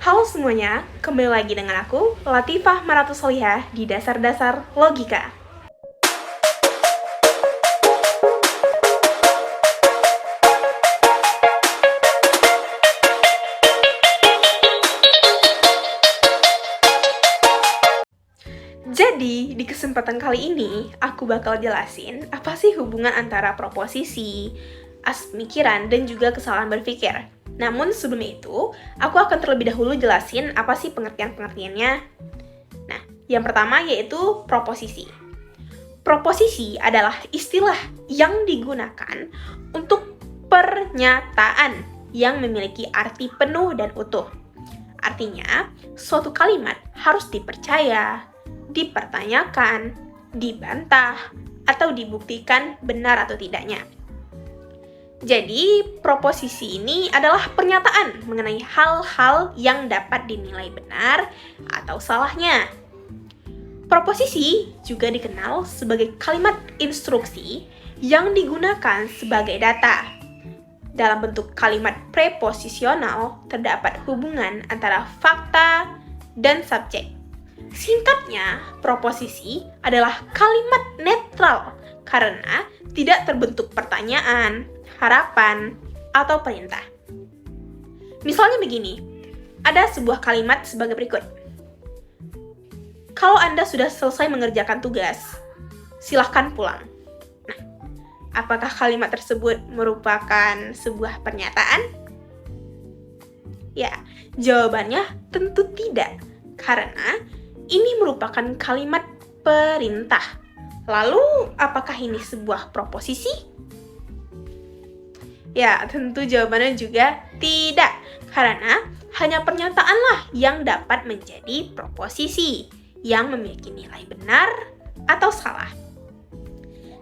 Halo semuanya, kembali lagi dengan aku, Latifah Maratussolihah di Dasar-Dasar Logika. Jadi, di kesempatan kali ini, aku bakal jelasin apa sih hubungan antara proposisi, asas pemikiran, dan juga kesalahan berpikir. Namun sebelum itu, aku akan terlebih dahulu jelasin apa sih pengertian-pengertiannya. Nah, yang pertama yaitu proposisi. Proposisi adalah istilah yang digunakan untuk pernyataan yang memiliki arti penuh dan utuh. Artinya, suatu kalimat harus dipercaya, dipertanyakan, dibantah, atau dibuktikan benar atau tidaknya. Jadi, proposisi ini adalah pernyataan mengenai hal-hal yang dapat dinilai benar atau salahnya. Proposisi juga dikenal sebagai kalimat instruksi yang digunakan sebagai data. Dalam bentuk kalimat preposisional, terdapat hubungan antara fakta dan subjek. Singkatnya, proposisi adalah kalimat netral karena tidak terbentuk pertanyaan, harapan, atau perintah. Misalnya begini, ada sebuah kalimat sebagai berikut. Kalau Anda sudah selesai mengerjakan tugas, silahkan pulang. Nah, apakah kalimat tersebut merupakan sebuah pernyataan? Ya, jawabannya tentu tidak, karena ini merupakan kalimat perintah. Lalu, apakah ini sebuah proposisi? Ya, tentu jawabannya juga tidak, karena hanya pernyataanlah yang dapat menjadi proposisi, yang memiliki nilai benar atau salah.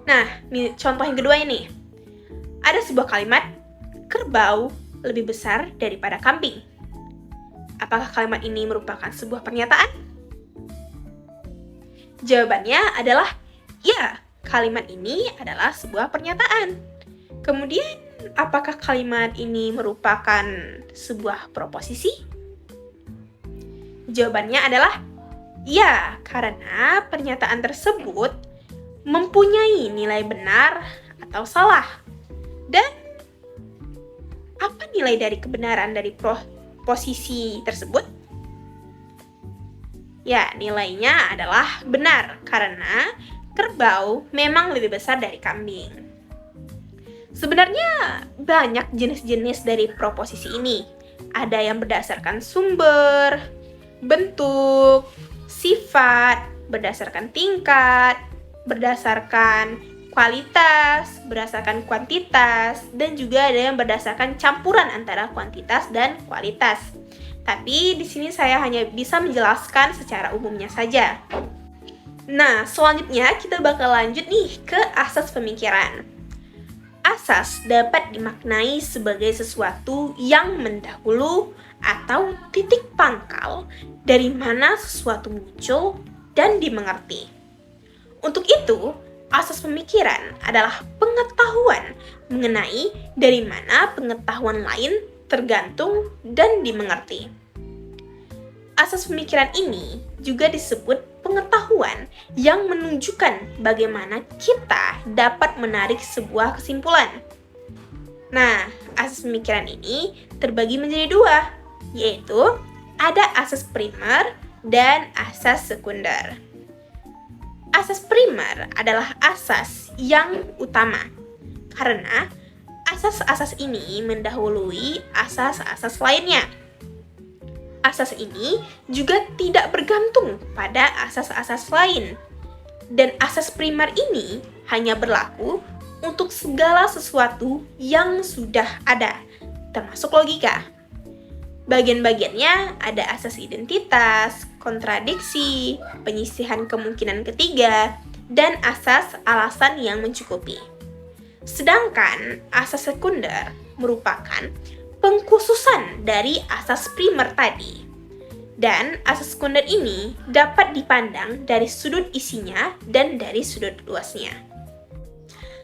Nah, contoh yang kedua ini. Ada sebuah kalimat, kerbau lebih besar daripada kambing. Apakah kalimat ini merupakan sebuah pernyataan? Jawabannya adalah ya, kalimat ini adalah sebuah pernyataan. Kemudian, apakah kalimat ini merupakan sebuah proposisi? Jawabannya adalah ya, karena pernyataan tersebut mempunyai nilai benar atau salah. Dan apa nilai dari kebenaran dari proposisi tersebut? Ya, nilainya adalah benar karena kerbau memang lebih besar dari kambing. Sebenarnya banyak jenis-jenis dari proposisi ini. Ada yang berdasarkan sumber, bentuk, sifat, berdasarkan tingkat, berdasarkan kualitas, berdasarkan kuantitas, dan juga ada yang berdasarkan campuran antara kuantitas dan kualitas. Tapi di sini saya hanya bisa menjelaskan secara umumnya saja. Nah, selanjutnya kita bakal lanjut nih ke asas pemikiran. Asas dapat dimaknai sebagai sesuatu yang mendahulu atau titik pangkal dari mana sesuatu muncul dan dimengerti. Untuk itu, asas pemikiran adalah pengetahuan mengenai dari mana pengetahuan lain tergantung dan dimengerti. Asas pemikiran ini juga disebut pengetahuan yang menunjukkan bagaimana kita dapat menarik sebuah kesimpulan. Nah, asas pemikiran ini terbagi menjadi dua, yaitu ada asas primer dan asas sekunder. Asas primer adalah asas yang utama, karena asas-asas ini mendahului asas-asas lainnya. Asas ini juga tidak bergantung pada asas-asas lain. Dan asas primer ini hanya berlaku untuk segala sesuatu yang sudah ada, termasuk logika. Bagian-bagiannya ada asas identitas, kontradiksi, penyisihan kemungkinan ketiga, dan asas alasan yang mencukupi. Sedangkan asas sekunder merupakan pengkhususan dari asas primer tadi. Dan asas sekunder ini dapat dipandang dari sudut isinya dan dari sudut luasnya.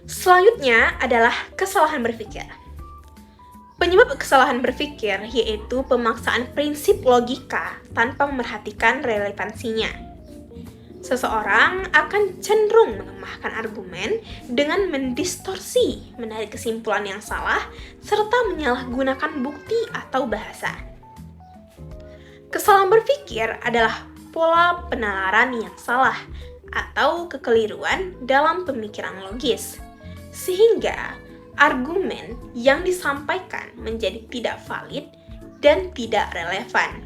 Selanjutnya adalah kesalahan berpikir. Penyebab kesalahan berpikir yaitu pemaksaan prinsip logika tanpa memerhatikan relevansinya. Seseorang akan cenderung melemahkan argumen dengan mendistorsi, menarik kesimpulan yang salah, serta menyalahgunakan bukti atau bahasa. Kesalahan berpikir adalah pola penalaran yang salah atau kekeliruan dalam pemikiran logis, sehingga argumen yang disampaikan menjadi tidak valid dan tidak relevan.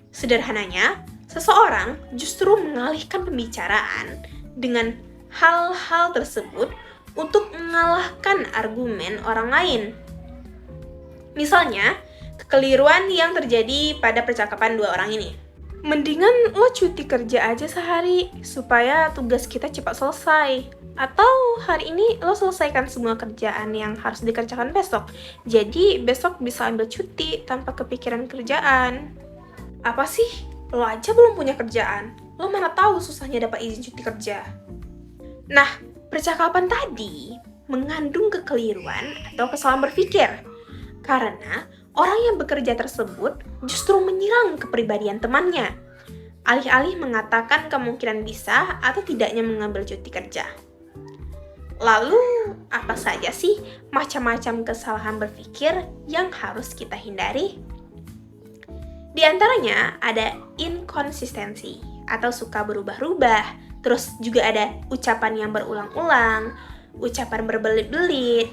Sederhananya, seseorang justru mengalihkan pembicaraan dengan hal-hal tersebut untuk mengalahkan argumen orang lain. Misalnya, kekeliruan yang terjadi pada percakapan dua orang ini. Mendingan lo cuti kerja aja sehari supaya tugas kita cepat selesai. Atau hari ini lo selesaikan semua kerjaan yang harus dikerjakan besok. Jadi besok bisa ambil cuti tanpa kepikiran kerjaan. Apa sih? Lo aja belum punya kerjaan. Lo mana tahu susahnya dapat izin cuti kerja. Nah, percakapan tadi mengandung kekeliruan atau kesalahan berpikir. Karena orang yang bekerja tersebut justru menyerang kepribadian temannya, alih-alih mengatakan kemungkinan bisa atau tidaknya mengambil cuti kerja. Lalu, apa saja sih macam-macam kesalahan berpikir yang harus kita hindari? Di antaranya ada inkonsistensi atau suka berubah-ubah, terus juga ada ucapan yang berulang-ulang, ucapan berbelit-belit,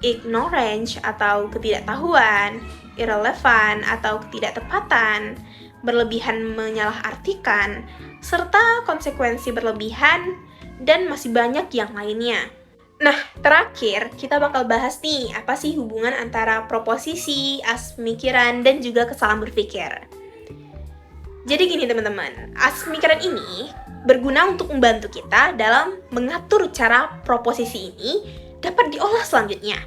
ignorance atau ketidaktahuan, irrelevant atau ketidaktepatan, berlebihan menyalahartikan, serta konsekuensi berlebihan, dan masih banyak yang lainnya. Nah, terakhir kita bakal bahas nih, apa sih hubungan antara proposisi, asas pemikiran, dan juga kesalahan berpikir. Jadi gini teman-teman, asas pemikiran ini berguna untuk membantu kita dalam mengatur cara proposisi ini dapat diolah selanjutnya.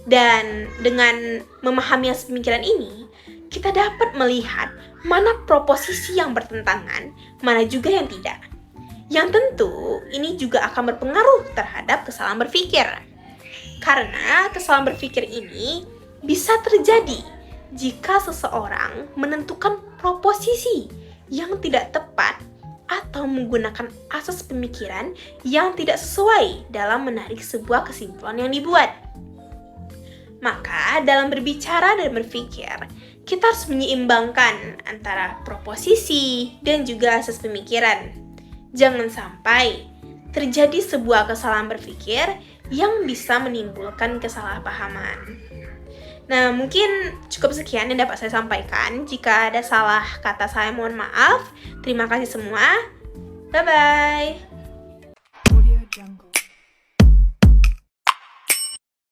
Dan dengan memahami asas pemikiran ini, kita dapat melihat mana proposisi yang bertentangan, mana juga yang tidak. Yang tentu, ini juga akan berpengaruh terhadap kesalahan berpikir. Karena kesalahan berpikir ini bisa terjadi jika seseorang menentukan proposisi yang tidak tepat atau menggunakan asas pemikiran yang tidak sesuai dalam menarik sebuah kesimpulan yang dibuat. Maka dalam berbicara dan berpikir, kita harus menyeimbangkan antara proposisi dan juga asas pemikiran. Jangan sampai terjadi sebuah kesalahan berpikir yang bisa menimbulkan kesalahpahaman. Nah, mungkin cukup sekian yang dapat saya sampaikan. Jika ada salah kata saya mohon maaf. Terima kasih semua. Bye-bye.